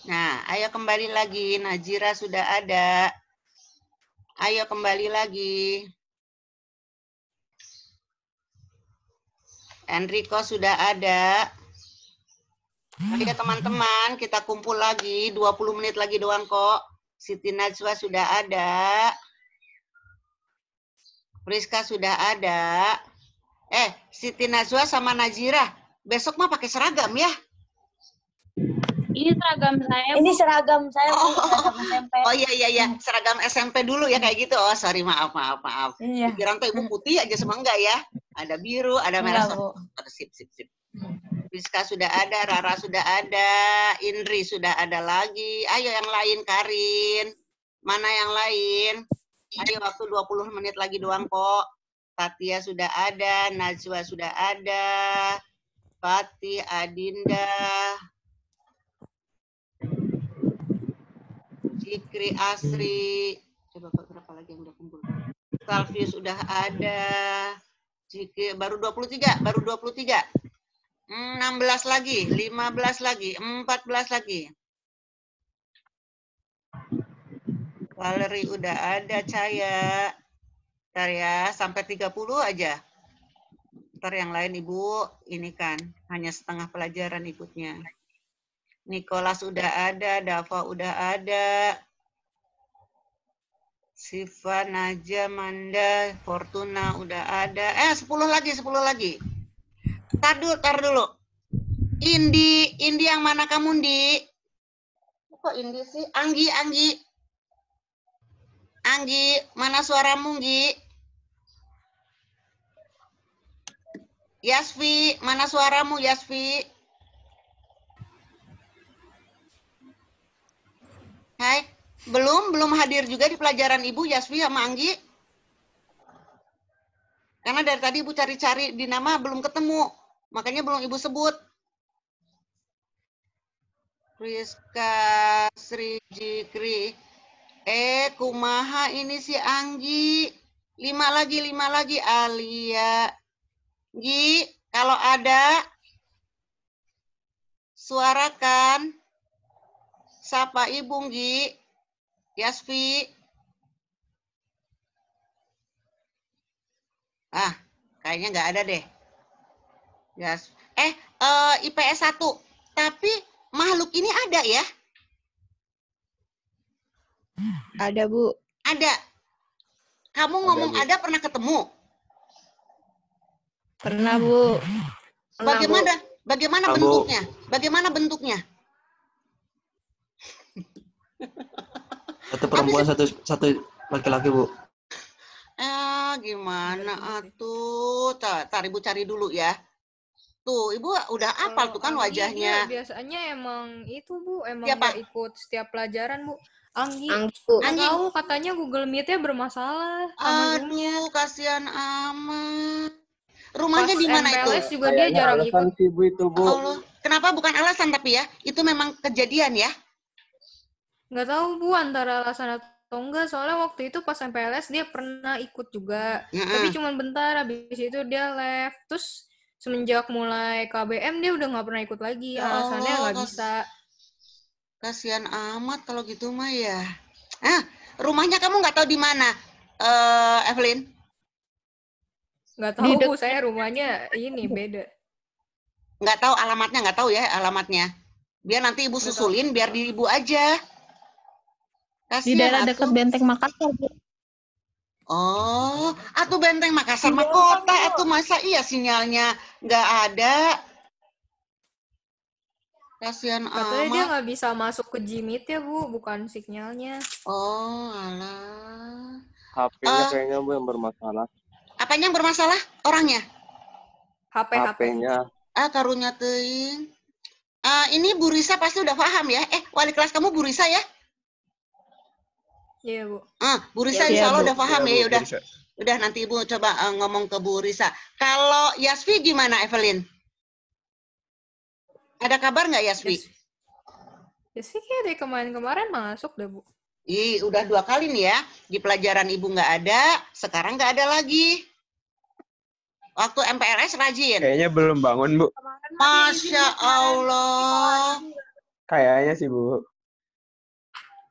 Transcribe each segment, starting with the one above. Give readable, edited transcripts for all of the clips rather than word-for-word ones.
Nah, ayo kembali lagi. Najira sudah ada. Ayo kembali lagi. Enrico sudah ada. Ayo teman-teman, kita kumpul lagi. 20 menit lagi doang kok. Siti Najwa sudah ada. Priska sudah ada. Siti Najwa sama Najira. Besok mah pakai seragam ya? Ini seragam saya, Bu. Ini seragam saya, Bu. Seragam SMP. Oh iya. Seragam SMP dulu ya kayak gitu. Oh, sorry, maaf. Iya. Pikiran tuh Ibu putih aja semua enggak ya? Ada biru, ada merah. Enggak, Bu. Sip. Priska sudah ada, Rara sudah ada, Indri sudah ada lagi. Ayo yang lain, Karin. Mana yang lain? Ayo waktu 20 menit lagi doang kok. Tatia sudah ada, Najwa sudah ada, Fatih, Adinda, Jikri, Asri. Coba berapa lagi yang udah kumpul? Salvius sudah ada. Jikri baru 23. 16 lagi, 15 lagi, 14 lagi. Valerie udah ada, Caya. Ntar ya, sampai 30 aja. Ntar yang lain Ibu, ini kan, hanya setengah pelajaran ikutnya. Nicholas udah ada, Dava udah ada. Siva, Naja, Manda, Fortuna udah ada. 10 lagi. Tar dulu. Indi yang mana kamu, Indi? Kok Indi sih? Anggi, mana suaramu, Nggi? Yasvi, mana suaramu, Yasvi? Hai, belum hadir juga di pelajaran Ibu, Yasvi sama Anggi? Karena dari tadi Ibu cari-cari di nama belum ketemu, makanya belum Ibu sebut. Rizka, Sri, Jikri. Kumaha ini si Anggi. 5 lagi, Alia. Gi, kalau ada, suarakan. Sapa Ibu, Gi. Yasvi. Kayaknya nggak ada deh. Yes. IPS 1. Tapi makhluk ini ada ya? Ada, Bu. Ada. Kamu ngomong ada pernah ketemu? Pernah, Bu. Bagaimana bentuknya? Bagaimana bentuknya? Satu perempuan, satu laki-laki, Bu. Gimana atuh? Tar Ibu cari dulu ya. Tuh, Ibu udah hafal tuh kan wajahnya. Biasanya emang itu, Bu, emang Siapa? nggak ikut setiap pelajaran, Bu. Anggi. Anggi. Tahu katanya Google Meet-nya bermasalah sama Zoom-nya. Aduh, kasihan amat. Rumahnya di mana itu? MPLS juga dia jarang ikut. Si Bu itu, Bu. Allah. Kenapa bukan alasan tapi ya? Itu memang kejadian ya? Nggak tahu, Bu, antara alasan atau enggak. Soalnya waktu itu pas MPLS dia pernah ikut juga. Tapi cuma bentar, habis itu dia left. Terus semenjak mulai KBM dia udah nggak pernah ikut lagi. Alasannya nggak bisa. Kasihan amat kalau gitu mah ya. Rumahnya kamu nggak tahu di mana, Evelyn? Nggak tahu, Bu, saya rumahnya ini beda. Nggak tahu alamatnya, nggak tahu ya alamatnya. Biar nanti Ibu susulin, biar di Ibu aja. Kasihan, di daerah dekat Benteng Makassar, Bu. Oh, atuh Benteng Makassar mah kota, atuh masa iya sinyalnya nggak ada. Kasihan amat. Katanya dia nggak bisa masuk ke Gmeet ya, Bu, bukan sinyalnya. Oh, alah. HP-nya kayaknya, Bu, yang bermasalah. Apanya yang bermasalah? Orangnya? HP-nya. Karunya teuing. Ini Bu Risa pasti udah paham ya. Wali kelas kamu Bu Risa ya? Iya, Bu. Bu Risa insya Allah udah paham ya. Bu, udah nanti Ibu coba ngomong ke Bu Risa. Kalau Yasvi gimana, Evelyn? Ada kabar nggak Yasvi? Yasvi kayak dari kemarin masuk deh, Bu. Udah 2 kali nih ya. Di pelajaran Ibu nggak ada, sekarang nggak ada lagi. Waktu MPLS rajin. Kayaknya belum bangun, Bu. Masya Allah. Kayaknya sih, Bu.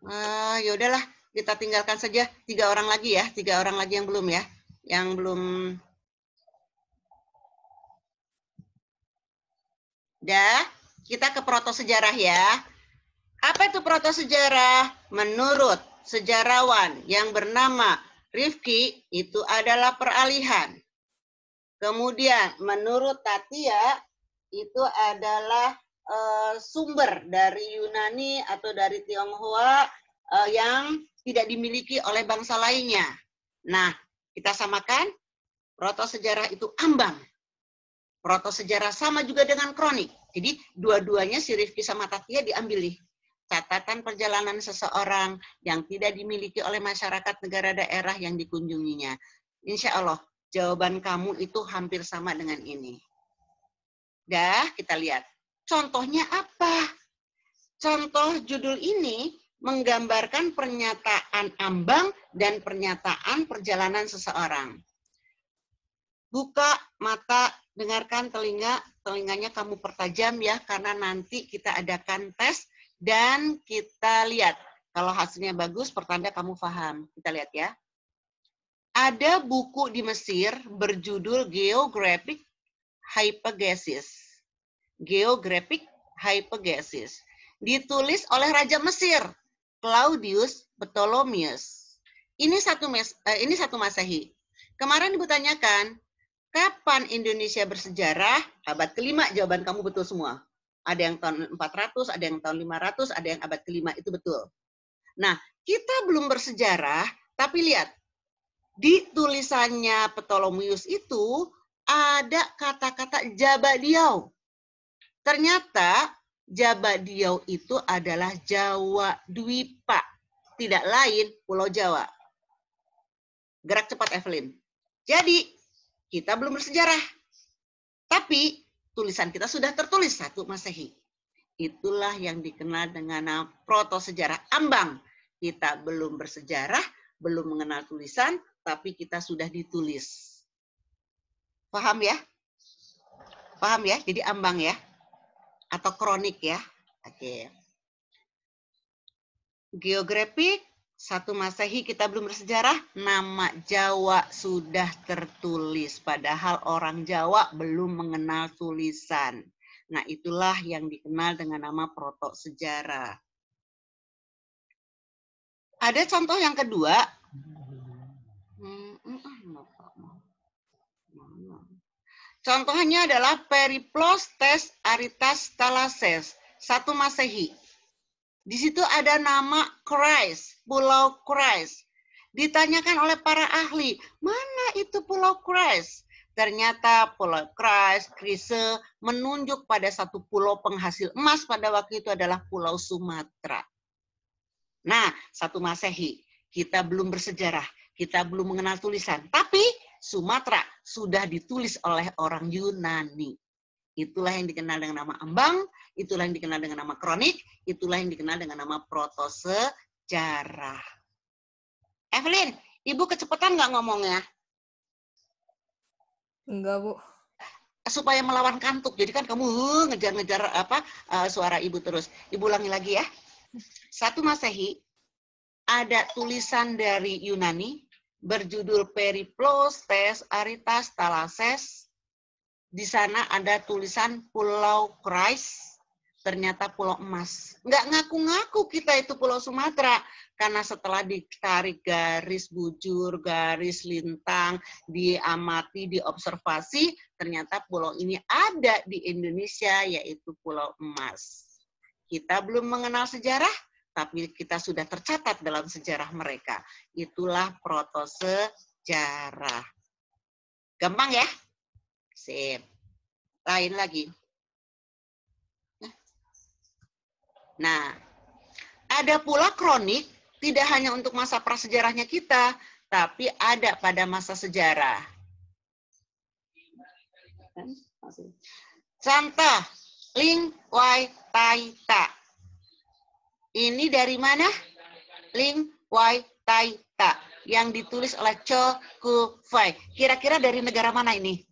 Ya udahlah, kita tinggalkan saja 3 orang lagi ya, 3 orang lagi yang belum ya, yang belum. Dah, kita ke protosejarah ya. Apa itu protosejarah? Menurut sejarawan yang bernama Rifki, itu adalah peralihan. Kemudian menurut Tatia, itu adalah sumber dari Yunani atau dari Tionghoa yang tidak dimiliki oleh bangsa lainnya. Nah, kita samakan, protosejarah itu ambang. Protosejarah sama juga dengan kronik. Jadi dua-duanya si Rifki sama Tatia diambil nih. Catatan perjalanan seseorang yang tidak dimiliki oleh masyarakat negara daerah yang dikunjunginya. Insya Allah, jawaban kamu itu hampir sama dengan ini. Dah, kita lihat. Contohnya apa? Contoh judul ini menggambarkan pernyataan ambang dan pernyataan perjalanan seseorang. Buka mata, dengarkan telinga, telinganya kamu pertajam ya, karena nanti kita adakan tes dan kita lihat. Kalau hasilnya bagus, pertanda kamu paham. Kita lihat ya. Ada buku di Mesir berjudul Geographic Hypogesis. Geographic Hypogesis. Ditulis oleh Raja Mesir, Claudius Ptolemaeus. Ini satu Masehi. Kemarin Ibu tanyakan, kapan Indonesia bersejarah? Abad kelima, jawaban kamu betul semua. Ada yang tahun 400, ada yang tahun 500, ada yang abad kelima, itu betul. Nah, kita belum bersejarah, tapi lihat, di tulisannya Ptolemaeus itu ada kata-kata Jabadiau. Ternyata Jabadiau itu adalah Jawa Dwipa, tidak lain Pulau Jawa. Gerak cepat, Evelyn. Jadi, kita belum bersejarah. Tapi tulisan kita sudah tertulis 1 Masehi. Itulah yang dikenal dengan protosejarah ambang. Kita belum bersejarah, belum mengenal tulisan, tapi kita sudah ditulis. Paham ya? Paham ya? Jadi ambang ya? Atau kronik ya? Oke. Geografik, 1 Masehi kita belum bersejarah, nama Jawa sudah tertulis. Padahal orang Jawa belum mengenal tulisan. Nah, itulah yang dikenal dengan nama protosejarah. Ada contoh yang kedua. Contohnya adalah Periplostes Aritas Thalases, 1 Masehi. Di situ ada nama Chryse, Pulau Chryse. Ditanyakan oleh para ahli, mana itu Pulau Chryse? Ternyata Pulau Chryse menunjuk pada satu pulau penghasil emas pada waktu itu adalah Pulau Sumatera. Nah, 1 Masehi, kita belum bersejarah, kita belum mengenal tulisan, tapi Sumatera sudah ditulis oleh orang Yunani. Itulah yang dikenal dengan nama ambang, itulah yang dikenal dengan nama kronik, itulah yang dikenal dengan nama protosejarah. Evelyn, Ibu kecepatan nggak ngomongnya? Enggak, Bu. Supaya melawan kantuk. Jadi kan kamu ngejar-ngejar suara Ibu terus. Ibu ulangi lagi ya. 1 Masehi ada tulisan dari Yunani berjudul Periplostes Aritas Thalases. Di sana ada tulisan Pulau Chryse, ternyata pulau emas. Nggak ngaku-ngaku kita itu Pulau Sumatera, karena setelah ditarik garis bujur, garis lintang, diamati, diobservasi, ternyata pulau ini ada di Indonesia, yaitu Pulau Emas. Kita belum mengenal sejarah, tapi kita sudah tercatat dalam sejarah mereka. Itulah protosejarah. Gampang ya? Sip. Lain lagi. Nah, ada pula kronik, tidak hanya untuk masa prasejarahnya kita, tapi ada pada masa sejarah. Contoh, Ling Wai Tai Ta. Ini dari mana? Ling Wai Tai Ta. Yang ditulis oleh Cho Ku Fai. Kira-kira dari negara mana ini?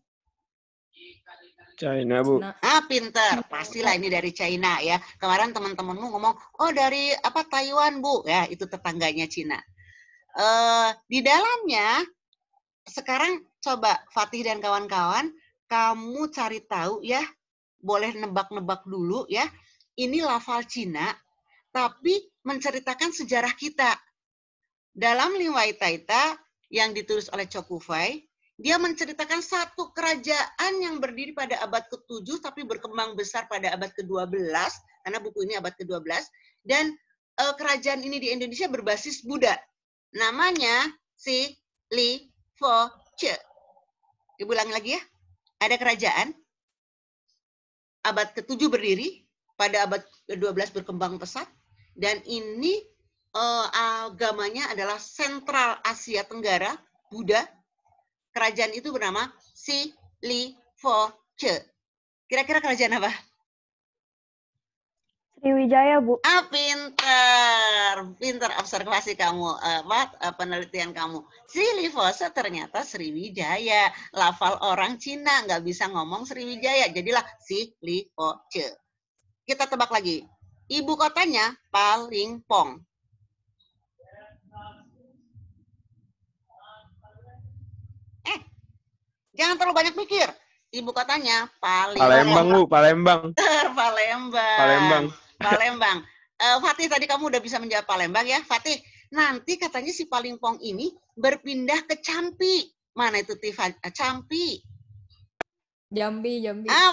China, Bu. Nah, Pinter. Pastilah ini dari China ya. Kemarin teman-temanmu ngomong, oh dari apa Taiwan, Bu. Ya, itu tetangganya Cina. Di dalamnya, sekarang coba Fatih dan kawan-kawan, kamu cari tahu ya, boleh nebak-nebak dulu ya. Ini lafal Cina, tapi menceritakan sejarah kita. Dalam Liwai Taita yang ditulis oleh Chokufai, dia menceritakan satu kerajaan yang berdiri pada abad ke-7 tapi berkembang besar pada abad ke-12, karena buku ini abad ke-12, dan kerajaan ini di Indonesia berbasis Buddha. Namanya Si Li Fo Che. Diulangi lagi ya. Ada kerajaan abad ke-7 berdiri, pada abad ke-12 berkembang pesat, dan ini agamanya adalah Sentral Asia Tenggara, Buddha. Kerajaan itu bernama Si Li Fo Che. Kira-kira kerajaan apa? Sriwijaya, Bu. Pinter observasi kamu, penelitian kamu. Si Li Fo Che ternyata Sriwijaya. Lafal orang Cina nggak bisa ngomong Sriwijaya, jadilah Si Li Fo Che. Kita tebak lagi. Ibu kotanya Palingpong. Jangan terlalu banyak mikir. Ibu kotanya Palembang, Bu. Palembang. Palembang. Fatih, tadi kamu udah bisa menjawab Palembang ya, Fatih. Nanti katanya si Palingpong ini berpindah ke Campi. Mana itu Tiffany? Campi. Jambi.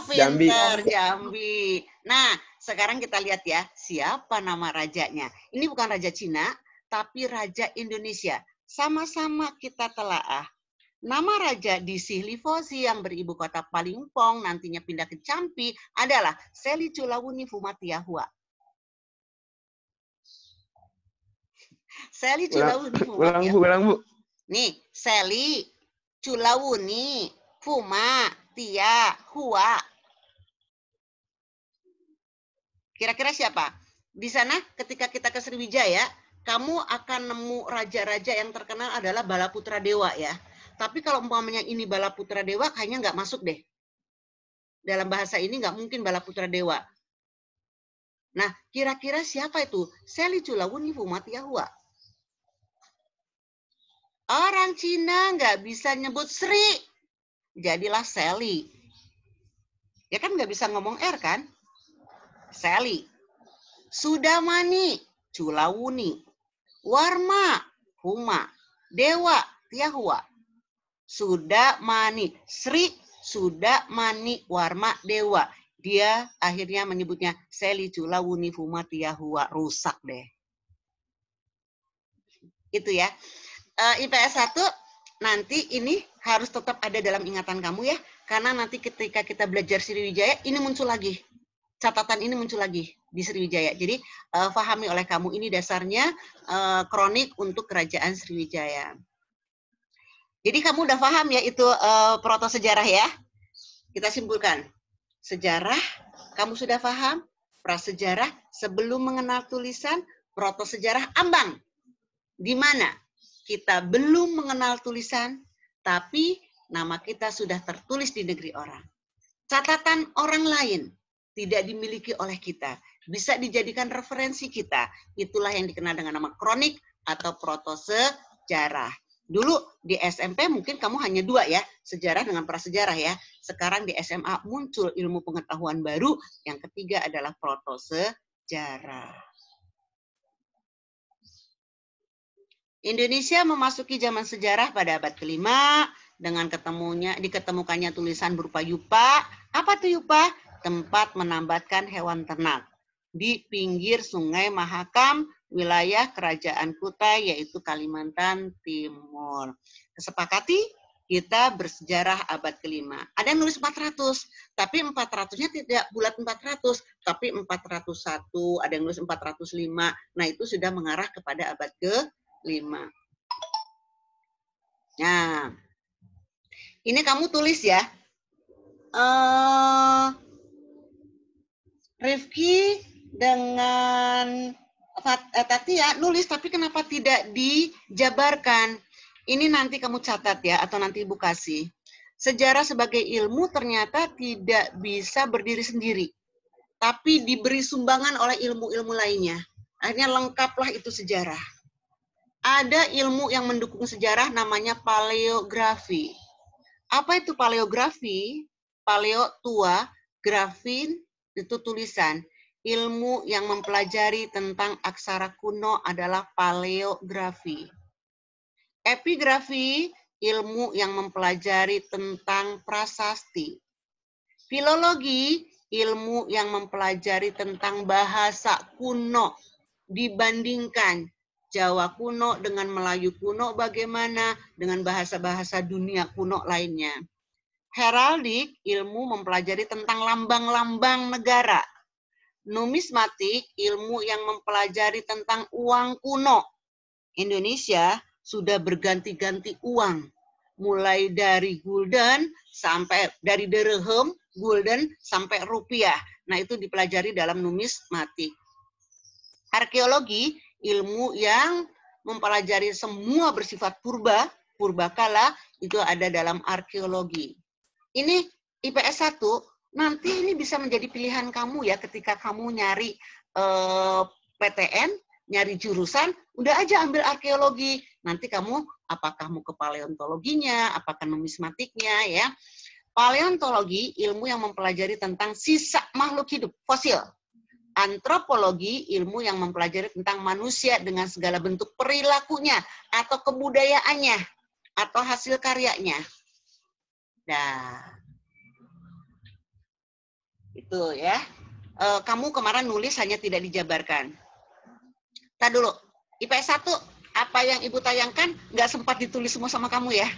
Pinter, Jambi. Nah, sekarang kita lihat ya, siapa nama rajanya. Ini bukan raja Cina, tapi raja Indonesia. Sama-sama kita telaah. Nama raja di Sihlifosi yang beribu kota Palingpong nantinya pindah ke Campi adalah Seli Culawuni Fumatiahua. Seli Culawuni Fumatiahua. Ulang, Bu. Nih, Seli Culawuni Fumatiahua. Kira-kira siapa? Di sana ketika kita ke Sriwijaya, kamu akan nemu raja-raja yang terkenal adalah Balaputra Dewa ya. Tapi kalau umpamanya ini Balaputra Dewa, kayaknya nggak masuk deh. Dalam bahasa ini nggak mungkin Balaputra Dewa. Nah, kira-kira siapa itu? Seli Culawuni Fumatiahua. Orang Cina nggak bisa nyebut Sri. Jadilah Seli. Ya kan nggak bisa ngomong R kan? Seli. Sudamani, Culawuni. Warma, Huma. Dewa, Tiahua. Sudamani, Sri, Sudamani, Warma, Dewa. Dia akhirnya menyebutnya Seli Culawuni Fumatiahua. Rusak deh. Itu ya. IPS 1 nanti ini harus tetap ada dalam ingatan kamu ya. Karena nanti ketika kita belajar Sriwijaya, ini muncul lagi. Catatan ini muncul lagi di Sriwijaya. Jadi pahami oleh kamu, ini dasarnya kronik untuk kerajaan Sriwijaya. Jadi kamu udah paham ya itu proto sejarah ya. Kita simpulkan. Sejarah, kamu sudah paham. Prasejarah, sebelum mengenal tulisan. Proto sejarah, ambang. Di mana kita belum mengenal tulisan, tapi nama kita sudah tertulis di negeri orang. Catatan orang lain tidak dimiliki oleh kita. Bisa dijadikan referensi kita. Itulah yang dikenal dengan nama kronik atau proto sejarah. Dulu di SMP mungkin kamu hanya 2 ya, sejarah dengan prasejarah ya. Sekarang di SMA muncul ilmu pengetahuan baru, yang ketiga adalah proto sejarah. Indonesia memasuki zaman sejarah pada abad ke-5 dengan diketemukannya tulisan berupa yupa. Apa tuh yupa? Tempat menambatkan hewan ternak di pinggir Sungai Mahakam, wilayah Kerajaan Kutai, yaitu Kalimantan Timur. Kesepakati kita bersejarah abad ke-5. Ada yang nulis 400, tapi 400-nya tidak bulat 400, tapi 401, ada yang nulis 405. Nah, itu sudah mengarah kepada abad ke-5. Nah, ini kamu tulis ya. Rifki dengan Tatia nulis, tapi kenapa tidak dijabarkan? Ini nanti kamu catat ya, atau nanti Ibu kasih. Sejarah sebagai ilmu ternyata tidak bisa berdiri sendiri, tapi diberi sumbangan oleh ilmu-ilmu lainnya. Akhirnya lengkaplah itu sejarah. Ada ilmu yang mendukung sejarah namanya paleografi. Apa itu paleografi? Paleo tua, grafin itu tulisan. Ilmu yang mempelajari tentang aksara kuno adalah paleografi. Epigrafi, ilmu yang mempelajari tentang prasasti. Filologi, ilmu yang mempelajari tentang bahasa kuno. Dibandingkan Jawa kuno dengan Melayu kuno bagaimana, dengan bahasa-bahasa dunia kuno lainnya. Heraldik, ilmu mempelajari tentang lambang-lambang negara. Numismatik, ilmu yang mempelajari tentang uang kuno. Indonesia sudah berganti-ganti uang, mulai dari gulden sampai dari dirhem, gulden sampai rupiah. Nah, itu dipelajari dalam numismatik. Arkeologi, ilmu yang mempelajari semua bersifat purba, purbakala, itu ada dalam arkeologi. Ini IPS 1, nanti ini bisa menjadi pilihan kamu ya ketika kamu nyari PTN, nyari jurusan, udah aja ambil arkeologi. Nanti kamu, apakah mau ke paleontologinya, apakah numismatiknya ya. Paleontologi, ilmu yang mempelajari tentang sisa makhluk hidup, fosil. Antropologi, ilmu yang mempelajari tentang manusia dengan segala bentuk perilakunya atau kebudayaannya atau hasil karyanya. Nah, itu ya. Kamu kemarin nulis hanya tidak dijabarkan. Tadi dulu, IPS 1, apa yang Ibu tayangkan nggak sempat ditulis semua sama kamu ya?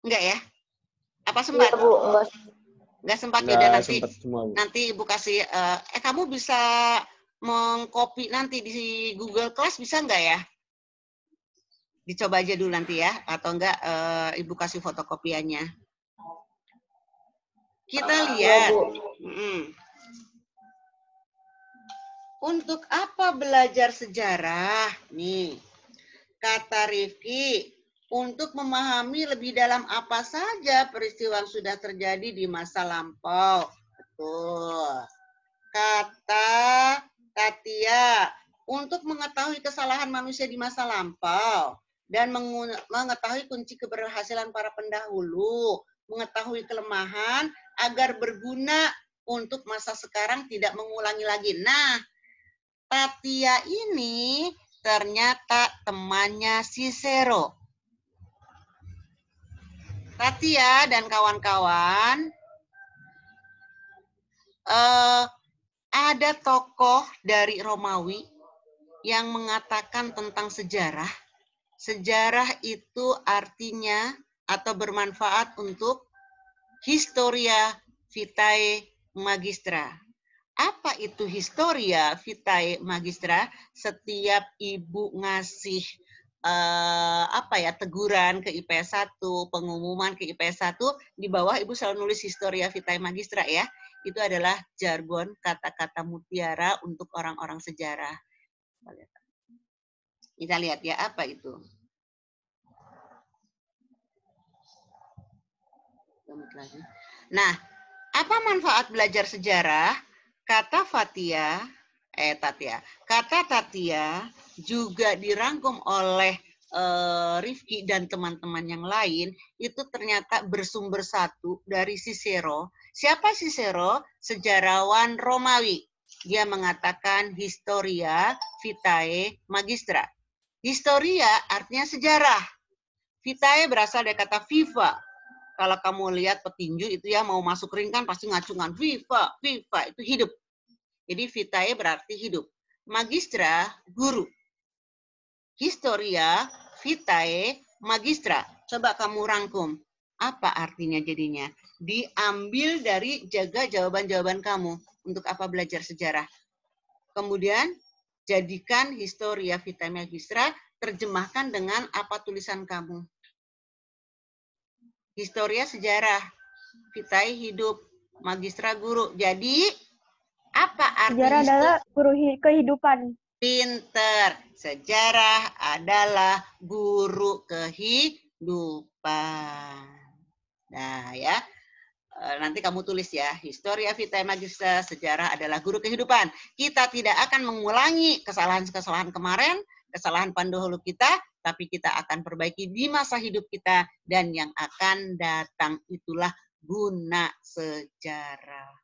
Enggak ya? Apa sempat? Iya, Bu. Enggak. Nggak sempat, Nggak yaudah nanti. sempat semua, Bu. Nanti Ibu kasih, kamu bisa mengcopy nanti di Google Class, bisa nggak ya? Dicoba aja dulu nanti ya, atau enggak Ibu kasih fotokopiannya. Kita lihat. Untuk apa belajar sejarah? Nih, kata Rifki, untuk memahami lebih dalam apa saja peristiwa yang sudah terjadi di masa lampau. Betul. Kata Tatia, untuk mengetahui kesalahan manusia di masa lampau dan mengetahui kunci keberhasilan para pendahulu, mengetahui kelemahan agar berguna untuk masa sekarang tidak mengulangi lagi. Nah, Tatia ini ternyata temannya Cicero. Tatia dan kawan-kawan, ada tokoh dari Romawi yang mengatakan tentang sejarah. Sejarah itu artinya atau bermanfaat untuk historia vitae magistra. Apa itu historia vitae magistra? Setiap ibu ngasih teguran ke IPS 1, pengumuman ke IPS 1, di bawah Ibu selalu nulis historia vitae magistra ya. Itu adalah jargon kata-kata mutiara untuk orang-orang sejarah. Kita lihat ya, apa itu? Nah, apa manfaat belajar sejarah? Kata Tatia juga dirangkum oleh Rifki dan teman-teman yang lain, itu ternyata bersumber satu dari Cicero. Siapa Cicero? Sejarawan Romawi. Dia mengatakan historia vitae magistra. Historia artinya sejarah. Vitae berasal dari kata viva. Kalau kamu lihat petinju itu ya mau masuk ring kan pasti ngacungan viva, viva, itu hidup. Jadi vitae berarti hidup. Magistra, guru. Historia, vitae, magistra. Coba kamu rangkum. Apa artinya jadinya? Diambil dari jawaban-jawaban kamu. Untuk apa belajar sejarah? Kemudian, jadikan historia, vitae, magistra, terjemahkan dengan apa tulisan kamu. Historia sejarah, vitae hidup, magistra guru. Jadi, apa arti Sejarah adalah guru kehidupan. Pinter. Sejarah adalah guru kehidupan. Nah, ya. Nanti kamu tulis ya, Historia Vitae Magistra, sejarah adalah guru kehidupan. Kita tidak akan mengulangi kesalahan-kesalahan kemarin, kesalahan pendahulu kita, tapi kita akan perbaiki di masa hidup kita dan yang akan datang. Itulah guna sejarah.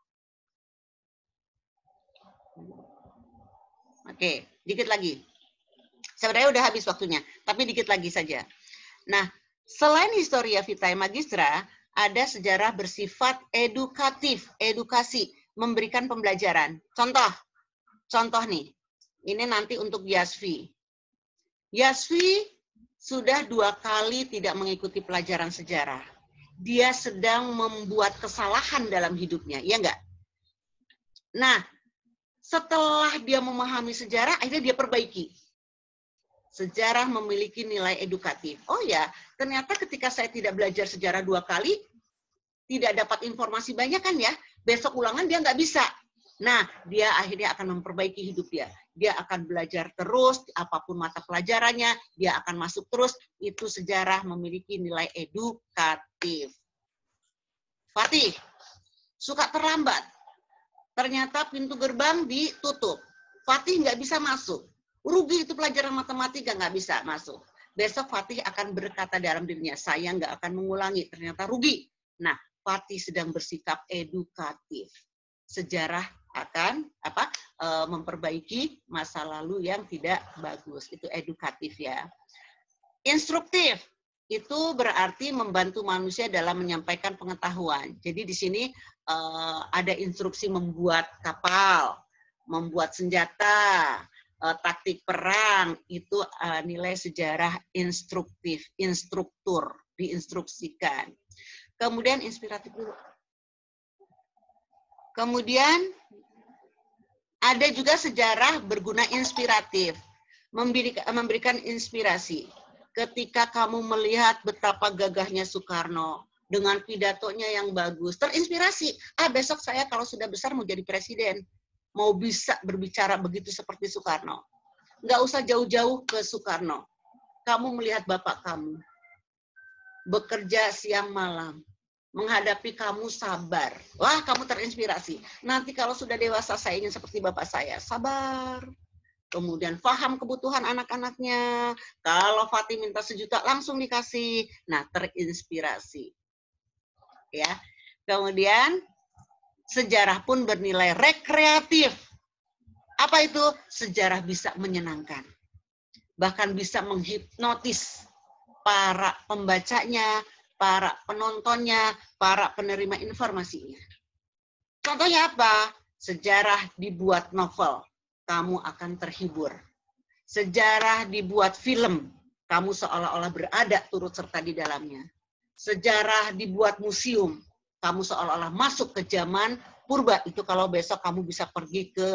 Oke, dikit lagi. Sebenarnya udah habis waktunya, tapi dikit lagi saja. Nah, selain Historia Vitae Magistra, ada sejarah bersifat edukatif, edukasi, memberikan pembelajaran. Contoh nih, ini nanti untuk Yasvi. Yasvi sudah 2 kali tidak mengikuti pelajaran sejarah. Dia sedang membuat kesalahan dalam hidupnya, iya enggak? Nah, setelah dia memahami sejarah, akhirnya dia perbaiki. Sejarah memiliki nilai edukatif. Oh ya, ternyata ketika saya tidak belajar sejarah 2 kali, tidak dapat informasi banyak kan ya, besok ulangan dia nggak bisa. Nah, dia akhirnya akan memperbaiki hidup dia. Dia akan belajar terus, apapun mata pelajarannya, dia akan masuk terus. Itu sejarah memiliki nilai edukatif. Fatih, suka terlambat. Ternyata pintu gerbang ditutup. Fatih nggak bisa masuk. Rugi itu pelajaran matematika, nggak bisa masuk. Besok Fatih akan berkata dalam dirinya, saya nggak akan mengulangi. Ternyata rugi. Nah, Fatih sedang bersikap edukatif. Sejarah akan memperbaiki masa lalu yang tidak bagus. Itu edukatif ya. Instruktif. Itu berarti membantu manusia dalam menyampaikan pengetahuan. Jadi di sini ada instruksi membuat kapal, membuat senjata, taktik perang, itu nilai sejarah instruktif, instruktur, diinstruksikan. Kemudian inspiratif dulu. Kemudian ada juga sejarah berguna inspiratif, memberikan inspirasi. Ketika kamu melihat betapa gagahnya Soekarno, dengan pidatonya yang bagus, terinspirasi. Besok saya kalau sudah besar mau jadi presiden, mau bisa berbicara begitu seperti Soekarno. Nggak usah jauh-jauh ke Soekarno. Kamu melihat bapak kamu, bekerja siang malam, menghadapi kamu sabar. Wah, kamu terinspirasi. Nanti kalau sudah dewasa, saya ingin seperti bapak saya, sabar. Kemudian paham kebutuhan anak-anaknya. Kalau Fatih minta 1 juta, langsung dikasih. Nah, terinspirasi. Ya. Kemudian sejarah pun bernilai rekreatif. Apa itu? Sejarah bisa menyenangkan. Bahkan bisa menghipnotis para pembacanya, para penontonnya, para penerima informasinya. Contohnya apa? Sejarah dibuat novel, kamu akan terhibur. Sejarah dibuat film, kamu seolah-olah berada turut serta di dalamnya. Sejarah dibuat museum, kamu seolah-olah masuk ke zaman purba. Itu kalau besok kamu bisa pergi ke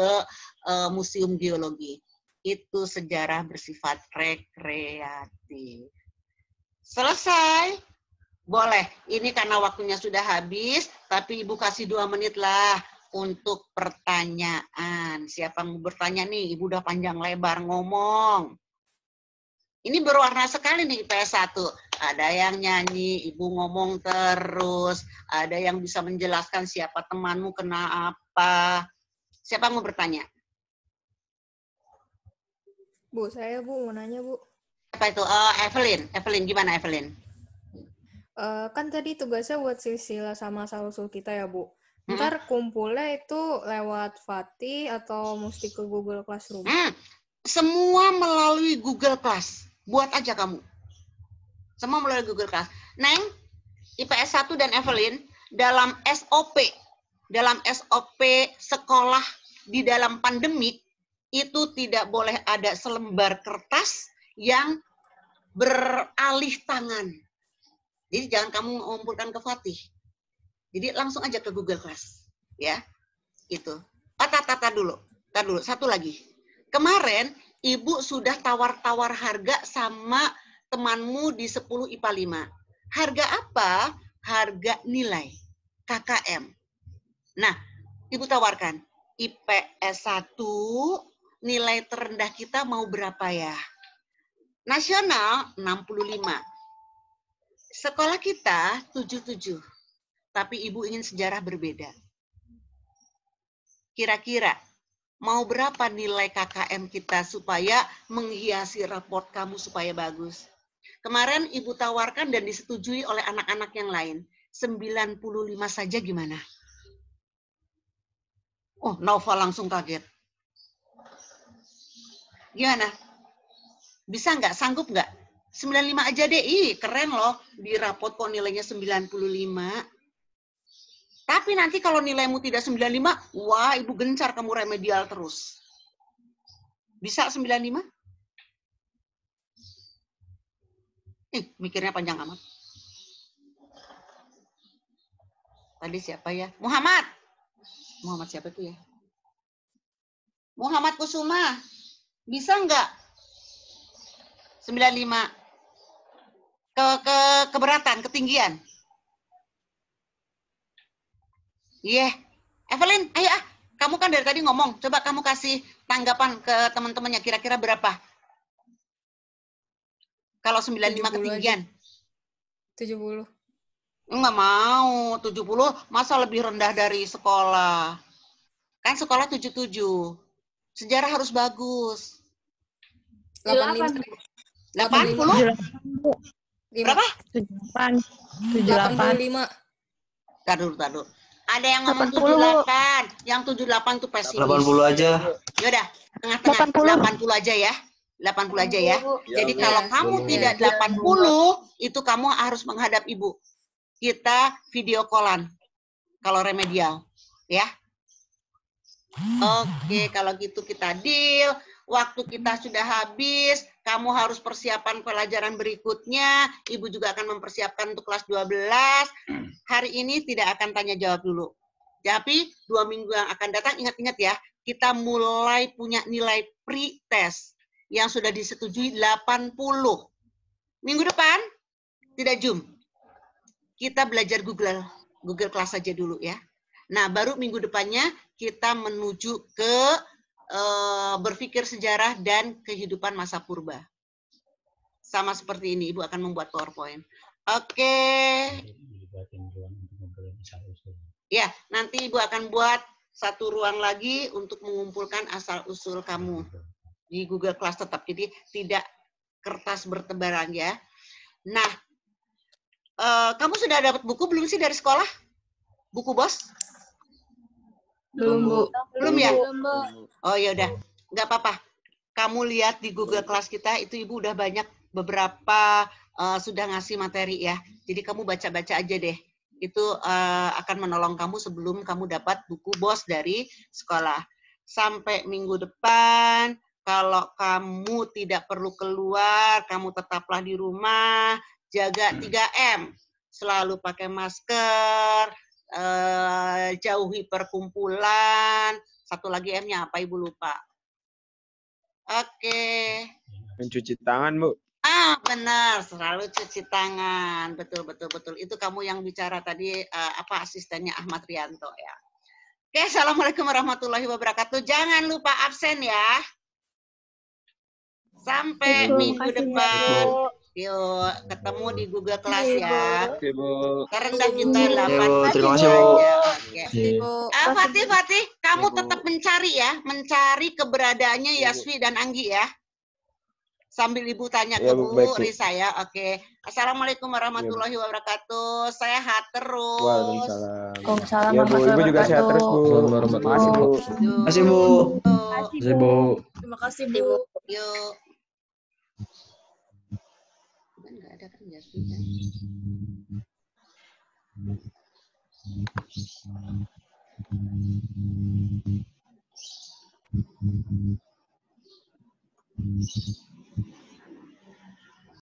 museum geologi. Itu sejarah bersifat rekreatif. Selesai? Boleh. Ini karena waktunya sudah habis, tapi Ibu kasih 2 menit lah untuk pertanyaan. Siapa yang mau bertanya nih? Ibu udah panjang lebar ngomong. Ini berwarna sekali nih IPS 1. Ada yang nyanyi, Ibu ngomong terus. Ada yang bisa menjelaskan siapa temanmu kena apa. Siapa yang mau bertanya? Bu, saya Bu, mau nanya Bu. Apa itu? Evelyn. Evelyn, gimana Evelyn? Kan tadi tugasnya buat silsilah sama asal-usul kita ya Bu. Ntar kumpulnya itu lewat Fatih atau mesti ke Google Classroom? Semua melalui Google Class. Buat aja kamu. Semua melalui Google Class. Neng, IPS 1 dan Evelyn, dalam SOP sekolah di dalam pandemik, itu tidak boleh ada selembar kertas yang beralih tangan. Jadi jangan kamu mengumpulkan ke Fatih. Jadi langsung aja ke Google Class. Ya, itu. Tata dulu. Satu lagi. Kemarin, Ibu sudah tawar-tawar harga sama temanmu di 10 IPA 5. Harga apa? Harga nilai. KKM. Nah, Ibu tawarkan. IPS 1, nilai terendah kita mau berapa ya? Nasional, 65. Sekolah kita 77, tapi Ibu ingin sejarah berbeda. Kira-kira mau berapa nilai KKM kita supaya menghiasi raport kamu supaya bagus? Kemarin Ibu tawarkan dan disetujui oleh anak-anak yang lain. 95 saja gimana? Oh, Nova langsung kaget. Gimana? Bisa nggak? Sanggup nggak? 95 aja deh. Ih, keren loh. Di rapot kok nilainya 95. Tapi nanti kalau nilaimu tidak 95, wah, Ibu gencar kamu remedial terus. Bisa 95? Mikirnya panjang amat. Tadi siapa ya? Muhammad. Muhammad siapa itu ya? Muhammad Kusuma. Bisa nggak? 95. Keberatan, ketinggian. Iya. Evelyn, ayo ah. Kamu kan dari tadi ngomong. Coba kamu kasih tanggapan ke teman-temannya. Kira-kira berapa? Kalau 95 ketinggian. 70. Enggak mau. 70 masa lebih rendah dari sekolah. Kan sekolah 77. Sejarah harus bagus. 85. 80? Berapa? 78. 85. Tar dulu. Ada yang ngomong 78. Yang 78 tuh pesimis. 80 aja. Yaudah, tengah-tengah. 80 aja ya. 80 aja ya. Jadi kalau kamu tidak 80, itu kamu harus menghadap Ibu. Kita video callan. Kalau remedial. Ya. Oke, kalau gitu kita deal. Waktu kita sudah habis, kamu harus persiapan pelajaran berikutnya. Ibu juga akan mempersiapkan untuk kelas 12. Hari ini tidak akan tanya jawab dulu. Tapi 2 minggu yang akan datang, ingat-ingat ya, kita mulai punya nilai pre-test yang sudah disetujui 80. Minggu depan, tidak Zoom. Kita belajar Google Class saja dulu ya. Nah, baru minggu depannya kita menuju ke berpikir sejarah dan kehidupan masa purba. Sama seperti ini, Ibu akan membuat PowerPoint. Oke. Ya, nanti Ibu akan buat satu ruang lagi untuk mengumpulkan asal-usul kamu di Google Class tetap. Jadi tidak kertas bertebaran ya. Nah, kamu sudah dapat buku belum sih dari sekolah? Buku bos? Belum, Bu. Belum ya? Oh ya udah, nggak apa-apa. Kamu lihat di Google Class kita itu Ibu udah banyak beberapa sudah ngasih materi ya. Jadi kamu baca-baca aja deh. Itu akan menolong kamu sebelum kamu dapat buku bos dari sekolah. Sampai minggu depan, kalau kamu tidak perlu keluar, kamu tetaplah di rumah, jaga 3M. Selalu pakai masker, jauhi perkumpulan. Satu lagi M-nya apa Ibu lupa. Oke. Mencuci tangan, Bu. Benar, selalu cuci tangan. Betul. Itu kamu yang bicara tadi asistennya Ahmad Rianto ya. Oke, assalamualaikum warahmatullahi wabarakatuh. Jangan lupa absen ya. Sampai minggu depan. Yuk, ketemu di Google Class ya. Oke, Bu. Terendah kita 8. Terima kasih, Bu. Oke. Fatih, kamu tetap mencari keberadaannya Yasvi dan Anggi ya. Sambil Ibu tanya ke Bu Risa ya. Oke. Assalamualaikum warahmatullahi wabarakatuh. Saya sehat terus. Waalaikumsalam. Ya, Bu. Ibu juga sehat terus, Bu. Terima kasih, Bu. Terima kasih, Bu. Terima kasih, Bu. Yuk. Nggak ada kan Yasvi kan?